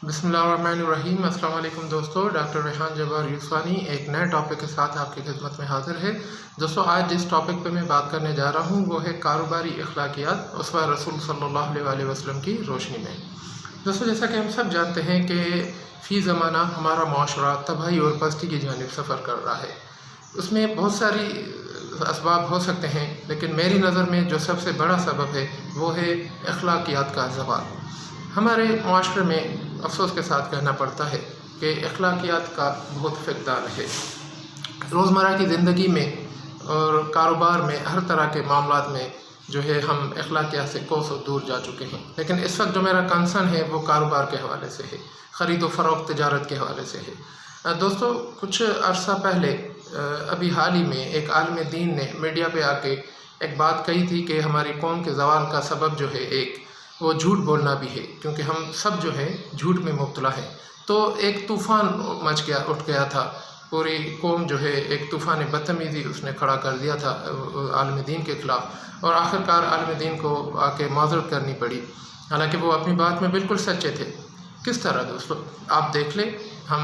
बिस्मिल्लाहिर्रहमानिर्रहीम। अस्सलाम वालेकुम दोस्तों, डॉक्टर रेहान जब्बार यूसुफ़ानी एक नए टॉपिक के साथ आपकी खिदमत में हाज़िर है। दोस्तों, आज जिस टॉपिक पे मैं बात करने जा रहा हूँ वो है कारोबारी अखलाकियात उसवा रसूल सल्लल्लाहु अलैहि वसल्लम की रोशनी में। दोस्तों, जैसा कि हम सब जानते हैं कि फ़ी ज़माना हमारा माशरा तबाही और पस्ती की जानिब सफ़र कर रहा है। उसमें बहुत सारी असबाब हो सकते हैं, लेकिन मेरी नज़र में जो सबसे बड़ा सबब है वो है अखलाकियात का ज़वाल। हमारे माशरे में अफसोस के साथ कहना पड़ता है कि अखलाकियात का बहुत फ़क़दान है। रोज़मर्रा की ज़िंदगी में और कारोबार में हर तरह के मामलात में जो है हम अखलाकियात से कोसों दूर जा चुके हैं। लेकिन इस वक्त जो मेरा कंसर्न है वो कारोबार के हवाले से है, ख़रीद व फ़रोख्त तजारत के हवाले से है। दोस्तों, कुछ अरसा पहले अभी हाल ही में एक आलिम दीन ने मीडिया पे आके एक बात कही थी कि हमारी कौम के ज़वाल का सबब जो है एक वो झूठ बोलना भी है, क्योंकि हम सब जो है झूठ में मुब्तला है। तो एक तूफ़ान उठ गया था, पूरी कौम जो है एक तूफ़ान बदतमीज़ी उसने खड़ा कर दिया था आलिम दीन के ख़िलाफ़, और आखिरकार आलिम दीन को आके माज़रत करनी पड़ी, हालांकि वो अपनी बात में बिल्कुल सच्चे थे। किस तरह दोस्तों, आप देख लें,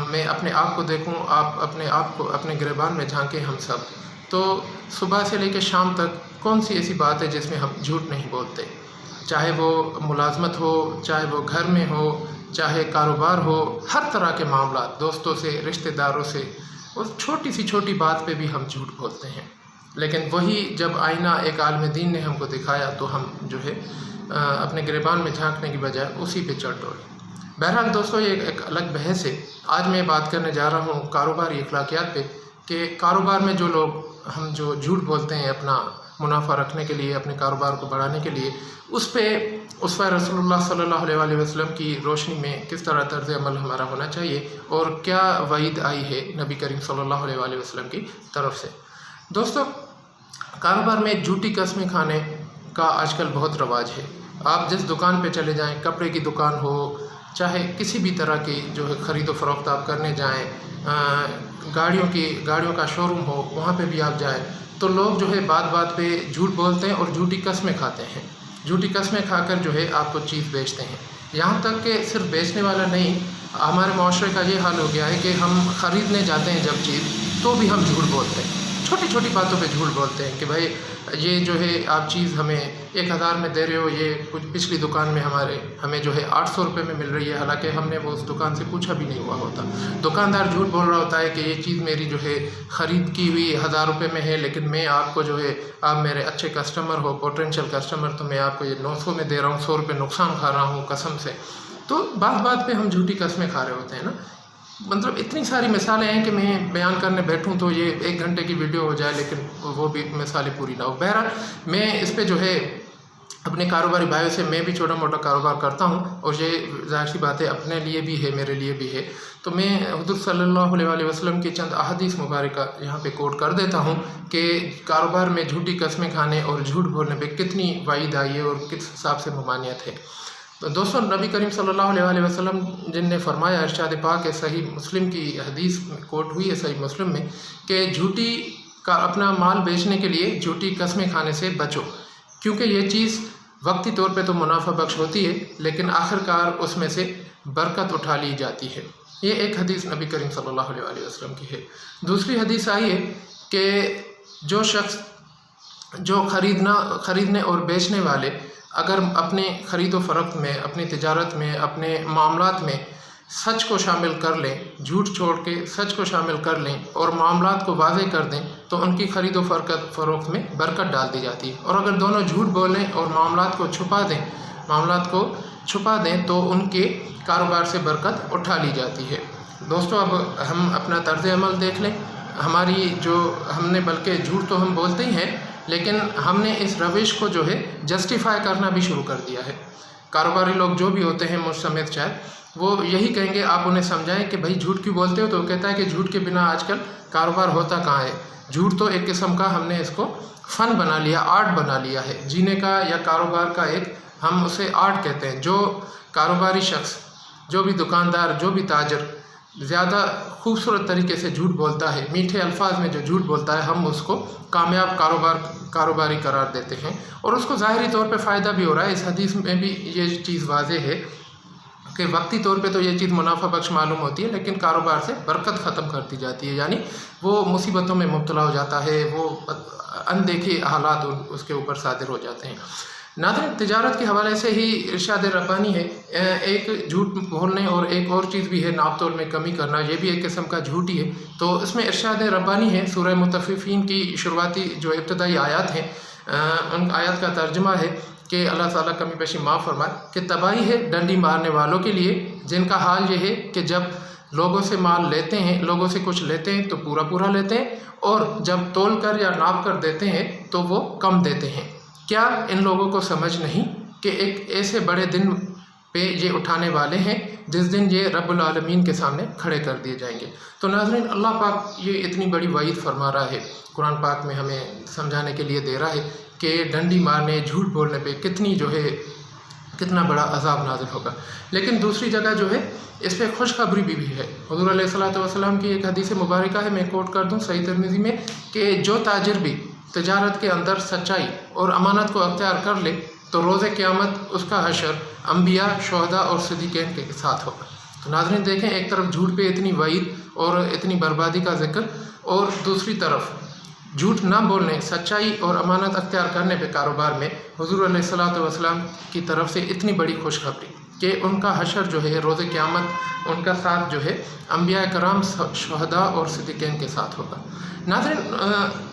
मैं अपने आप को देखूं, आप अपने आप को अपने गिरबान में झांकें। हम सब तो सुबह से लेकर शाम तक कौन सी ऐसी बात है जिसमें हम झूठ नहीं बोलते, चाहे वो मुलाजमत हो, चाहे वो घर में हो, चाहे कारोबार हो, हर तरह के मामला, दोस्तों से, रिश्तेदारों से, उस छोटी सी छोटी बात पे भी हम झूठ बोलते हैं। लेकिन वही जब आईना एक आलिम दीन ने हमको दिखाया तो हम जो है अपने गिरबान में झांकने की बजाय उसी पे चढ़ डोले। बहरहाल दोस्तों, ये एक अलग बहस है। आज मैं बात करने जा रहा हूँ कारोबारी अखलाकियात पे कि कारोबार में जो लोग हम जो झूठ बोलते हैं अपना मुनाफा रखने के लिए, अपने कारोबार को बढ़ाने के लिए, उस पे उसवा रसूलुल्लाह सल्लल्लाहु अलैहि वसल्लम की रोशनी में किस तरह तर्ज़ अमल हमारा होना चाहिए और क्या वईद आई है नबी करीम सल्लल्लाहु अलैहि वसल्लम की तरफ से। दोस्तों, कारोबार में झूठी कस्में खाने का आजकल बहुत रवाज है। आप जिस दुकान पे चले जाएं, कपड़े की दुकान हो, चाहे किसी भी तरह की जो है ख़रीदो फ़रोख्त आप करने जाएँ, गाड़ियों का शोरूम हो, वहाँ पे भी आप जाएँ तो लोग जो है बात बात पे झूठ बोलते हैं और झूठी कस्में खाते हैं। झूठी कस्में खाकर जो है आपको चीज़ बेचते हैं। यहाँ तक कि सिर्फ बेचने वाला नहीं, हमारे माशरे का ये हाल हो गया है कि हम ख़रीदने जाते हैं जब चीज़, तो भी हम झूठ बोलते हैं। छोटी छोटी बातों पे झूठ बोलते हैं कि भाई ये जो है आप चीज़ हमें 1000 में दे रहे हो, ये कुछ पिछली दुकान में हमें जो है 800 रुपये में मिल रही है, हालांकि हमने वो उस दुकान से पूछा भी नहीं हुआ होता। दुकानदार झूठ बोल रहा होता है कि ये चीज़ मेरी जो है ख़रीद की हुई 1000 रुपये में है, लेकिन मैं आपको जो है, आप मेरे अच्छे कस्टमर हो, पोटेंशियल कस्टमर, तो मैं आपको ये 900 में दे रहा हूँ, 100 रुपये नुकसान खा रहा हूँ कसम से। तो बात बात पे हम झूठी कस्में खा रहे होते हैं ना। मतलब इतनी सारी मिसालें हैं कि मैं बयान करने बैठूं तो ये 1 घंटे की वीडियो हो जाए, लेकिन वो भी मिसालें पूरी ना हो। बहरहाल मैं इस पे जो है अपने कारोबारी भाइयों से, मैं भी छोटा मोटा कारोबार करता हूं और ये ज़ाहिर सी बात है अपने लिए भी है, मेरे लिए भी है। तो मैं हुज़ूर सल्लल्लाहु अलैहि वसल्लम की चंद अहादीस मुबारक यहाँ पे कोट कर देता हूँ कि कारोबार में झूठी कस्में खाने और झूठ बोलने पे कितनी वईद आई है और किस हिसाब से ममानियत है। तो दोस्तों, नबी करीम सल्लल्लाहु अलैहि वसल्लम जिनने फरमाया, इरशाद पाक है, सही मुस्लिम की हदीस कोट हुई है सही मुस्लिम में, कि झूठी का अपना माल बेचने के लिए झूठी कस्में खाने से बचो, क्योंकि ये चीज़ वक्ती तौर पे तो मुनाफा बख्श होती है, लेकिन आखिरकार उसमें से बरकत उठा ली जाती है। ये एक हदीस नबी करीम सल्लल्लाहु अलैहि वसल्लम की है। दूसरी हदीस आई है कि जो शख्स जो ख़रीदने और बेचने वाले अगर अपने ख़रीदो फ़रोख्त में, अपनी तिजारत में, अपने मामलात में सच को शामिल कर लें, झूठ छोड़ के सच को शामिल कर लें और मामलात को वाज़ेह कर दें, तो उनकी ख़रीदो फ़रोख्त में बरकत डाल दी जाती है। और अगर दोनों झूठ बोलें और मामलात को छुपा दें तो उनके कारोबार से बरकत उठा ली जाती है। दोस्तों, अब हम अपना तर्ज़ अमल देख लें। हमने बल्कि झूठ तो हम बोलते ही हैं, लेकिन हमने इस रविश को जो है जस्टिफाई करना भी शुरू कर दिया है। कारोबारी लोग जो भी होते हैं, मुझ समेत शायद, वो यही कहेंगे, आप उन्हें समझाएं कि भाई झूठ क्यों बोलते हो, तो वो कहता है कि झूठ के बिना आजकल कारोबार होता कहाँ है। झूठ तो एक किस्म का हमने इसको फ़न बना लिया, आर्ट बना लिया है जीने का, या कारोबार का एक, हम उसे आर्ट कहते हैं। जो कारोबारी शख्स, जो भी दुकानदार, जो भी ताजर ज़्यादा खूबसूरत तरीके से झूठ बोलता है, मीठे अल्फाज में जो झूठ बोलता है, हम उसको कामयाब कारोबारी करार देते हैं और उसको ज़ाहिरी तौर पे फ़ायदा भी हो रहा है। इस हदीस में भी ये चीज़ वाज़ेह है کہ وقتی طور پہ تو یہ چیز منافع بخش معلوم ہوتی ہے، لیکن کاروبار سے برکت ختم کر دی جاتی ہے، یعنی وہ مصیبتوں میں مبتلا ہو جاتا ہے، وہ اندیکھے حالات اس کے اوپر صادر ہو جاتے ہیں۔ ناظرین، تجارت کے حوالے سے ہی ارشاد ربانی ہے، ایک جھوٹ بولنے اور ایک اور چیز بھی ہے ناپ تول میں کمی کرنا، یہ بھی ایک قسم کا جھوٹ ہی ہے۔ تو اس میں ارشاد ربانی ہے، سورہ مطففین کی شروعاتی جو ابتدائی آیات ہیں، ان آیات کا ترجمہ ہے کہ اللہ تعالیٰ کمی بیشی معاف فرمائے کہ تباہی ہے ڈنڈی مارنے والوں کے لیے، جن کا حال یہ ہے کہ جب لوگوں سے مال لیتے ہیں، لوگوں سے کچھ لیتے ہیں تو پورا پورا لیتے ہیں، اور جب تول کر یا ناپ کر دیتے ہیں تو وہ کم دیتے ہیں۔ کیا ان لوگوں کو سمجھ نہیں کہ ایک ایسے بڑے دن پہ یہ اٹھانے والے ہیں جس دن یہ رب العالمین کے سامنے کھڑے کر دیے جائیں گے؟ تو ناظرین، اللہ پاک یہ اتنی بڑی وعید فرما رہا ہے، قرآن پاک میں ہمیں سمجھانے کے لیے دے رہا ہے کہ ڈنڈی مارنے، جھوٹ بولنے پہ کتنا بڑا عذاب نازل ہوگا۔ لیکن دوسری جگہ جو ہے اس پہ خوشخبری بھی ہے۔ حضور علیہ السلام کی ایک حدیث مبارکہ ہے، میں کوٹ کر دوں صحیح ترمذی میں، کہ جو تاجر بھی تجارت کے اندر سچائی اور امانت کو اختیار کر لے تو روز قیامت اس کا حشر انبیاء، شہداء اور صدیقین کے ساتھ ہوگا۔ تو ناظرین دیکھیں، ایک طرف جھوٹ پہ اتنی وعید اور اتنی بربادی کا ذکر، اور دوسری طرف جھوٹ نہ بولنے، سچائی اور امانت اختیار کرنے پہ کاروبار میں حضور علیہ السلام کی طرف سے اتنی بڑی خوشخبری کہ ان کا حشر جو ہے روز قیامت ان کا ساتھ جو ہے انبیاء کرام، شہداء اور صدیقین کے ساتھ ہوگا۔ ناظرین،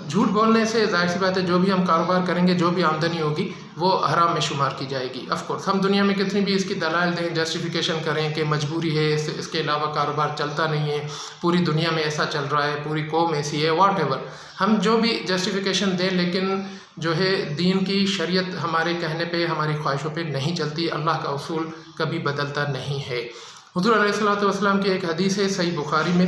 جھوٹ بولنے سے ظاہر سی بات ہے جو بھی ہم کاروبار کریں گے، جو بھی آمدنی ہوگی وہ حرام میں شمار کی جائے گی۔ آف کورس ہم دنیا میں کتنی بھی اس کی دلائل دیں، جسٹیفیکیشن کریں کہ مجبوری ہے، اس کے علاوہ کاروبار چلتا نہیں ہے، پوری دنیا میں ایسا چل رہا ہے، پوری قوم ایسی ہے، واٹ ایور، ہم جو بھی جسٹیفیکیشن دیں، لیکن جو ہے دین کی شریعت ہمارے کہنے پہ، ہماری خواہشوں پہ نہیں چلتی۔ اللہ کا اصول کبھی بدلتا نہیں ہے۔ حضور علیہ السلام کی ایک حدیث ہے صحیح بخاری میں،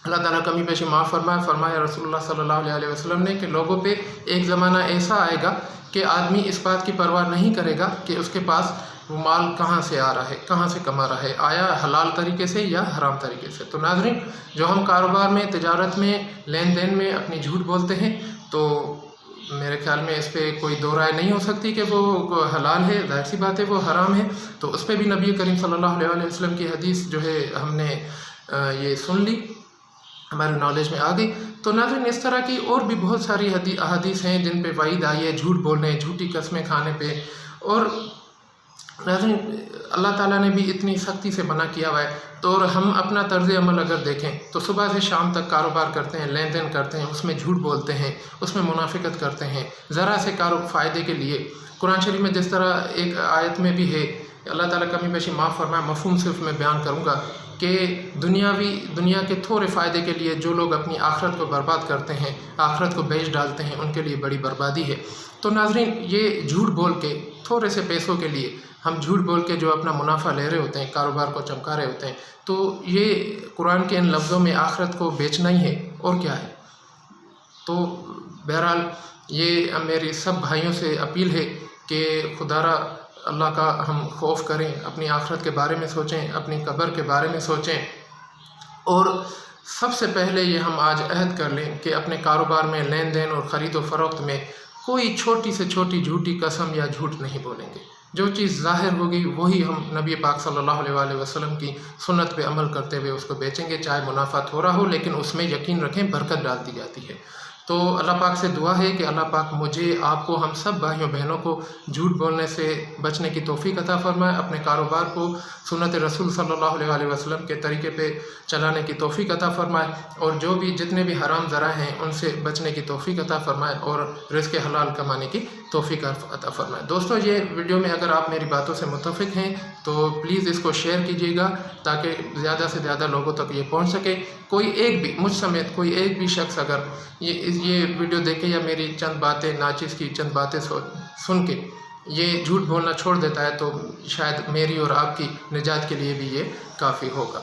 اللہ تعالیٰ کمی بیشی معاف فرمایا رسول اللہ صلی اللہ علیہ وسلم نے کہ لوگوں پہ ایک زمانہ ایسا آئے گا کہ آدمی اس بات کی پرواہ نہیں کرے گا کہ اس کے پاس وہ مال کہاں سے آ رہا ہے، کہاں سے کما رہا ہے، آیا حلال طریقے سے یا حرام طریقے سے۔ تو ناظرین، جو ہم کاروبار میں، تجارت میں، لین دین میں اپنی جھوٹ بولتے ہیں تو میرے خیال میں اس پہ کوئی دو رائے نہیں ہو سکتی کہ وہ حلال ہے، ظاہر سی بات ہے وہ حرام ہے۔ تو اس پہ بھی نبی کریم صلی اللہ علیہ وسلم کی حدیث جو ہے ہم نے یہ سن لی، ہمارے نالج میں آ گئی۔ تو ناظرین، اس طرح کی اور بھی بہت ساری احادیث ہیں جن پہ وعید آئی ہے جھوٹ بولنے، جھوٹی قسمیں کھانے پہ، اور ناظرین اللہ تعالیٰ نے بھی اتنی سختی سے منع کیا ہوا ہے۔ تو اور ہم اپنا طرز عمل اگر دیکھیں تو صبح سے شام تک کاروبار کرتے ہیں، لین دین کرتے ہیں، اس میں جھوٹ بولتے ہیں، اس میں منافقت کرتے ہیں، ذرا سے فائدے کے لیے۔ قرآن شریف میں جس طرح ایک آیت میں بھی ہے، اللہ تعالیٰ کمی بیشی معاف فرمائے، مفہوم صرف میں بیان کروں گا کہ دنیا کے تھوڑے فائدے کے لیے جو لوگ اپنی آخرت کو برباد کرتے ہیں، آخرت کو بیچ ڈالتے ہیں، ان کے لیے بڑی بربادی ہے۔ تو ناظرین، یہ جھوٹ بول کے، تھوڑے سے پیسوں کے لیے ہم جھوٹ بول کے جو اپنا منافع لے رہے ہوتے ہیں، کاروبار کو چمکا رہے ہوتے ہیں، تو یہ قرآن کے ان لفظوں میں آخرت کو بیچنا ہی ہے، اور کیا ہے۔ تو بہرحال یہ میری سب بھائیوں سے اپیل ہے کہ خدا را اللہ کا ہم خوف کریں، اپنی آخرت کے بارے میں سوچیں، اپنی قبر کے بارے میں سوچیں، اور سب سے پہلے یہ ہم آج عہد کر لیں کہ اپنے کاروبار میں، لین دین اور خرید و فروخت میں کوئی چھوٹی سے چھوٹی جھوٹی قسم یا جھوٹ نہیں بولیں گے۔ جو چیز ظاہر ہوگی وہی ہم نبی پاک صلی اللہ علیہ وسلم کی سنت پہ عمل کرتے ہوئے اس کو بیچیں گے، چاہے منافع تھوڑا ہو، لیکن اس میں یقین رکھیں برکت ڈال دی جاتی ہے۔ تو اللہ پاک سے دعا ہے کہ اللہ پاک مجھے، آپ کو، ہم سب بھائیوں بہنوں کو جھوٹ بولنے سے بچنے کی توفیق عطا فرمائے، اپنے کاروبار کو سنت رسول صلی اللہ علیہ وسلم کے طریقے پہ چلانے کی توفیق عطا فرمائے، اور جو بھی جتنے بھی حرام ذرائع ہیں ان سے بچنے کی توفیق عطا فرمائے، اور رزق حلال کمانے کی توفیق عطا فرمائے۔ دوستو، یہ ویڈیو میں اگر آپ میری باتوں سے متفق ہیں تو پلیز اس کو شیئر کیجیے گا تاکہ زیادہ سے زیادہ لوگوں تک یہ پہنچ سکے۔ کوئی ایک بھی، مجھ سمیت کوئی ایک بھی شخص اگر یہ ویڈیو دیکھے یا میری چند باتیں، ناچیز کی چند باتیں سن کے یہ جھوٹ بولنا چھوڑ دیتا ہے تو شاید میری اور آپ کی نجات کے لیے بھی یہ کافی ہوگا۔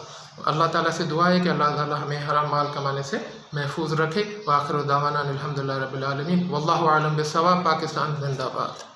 اللہ تعالیٰ سے دعا ہے کہ اللہ تعالیٰ ہمیں حرام مال کمانے سے محفوظ رکھے۔ وآخر دعوانا الحمدللہ رب العالمین، واللہ اعلم بالصواب۔ پاکستان زندہ باد۔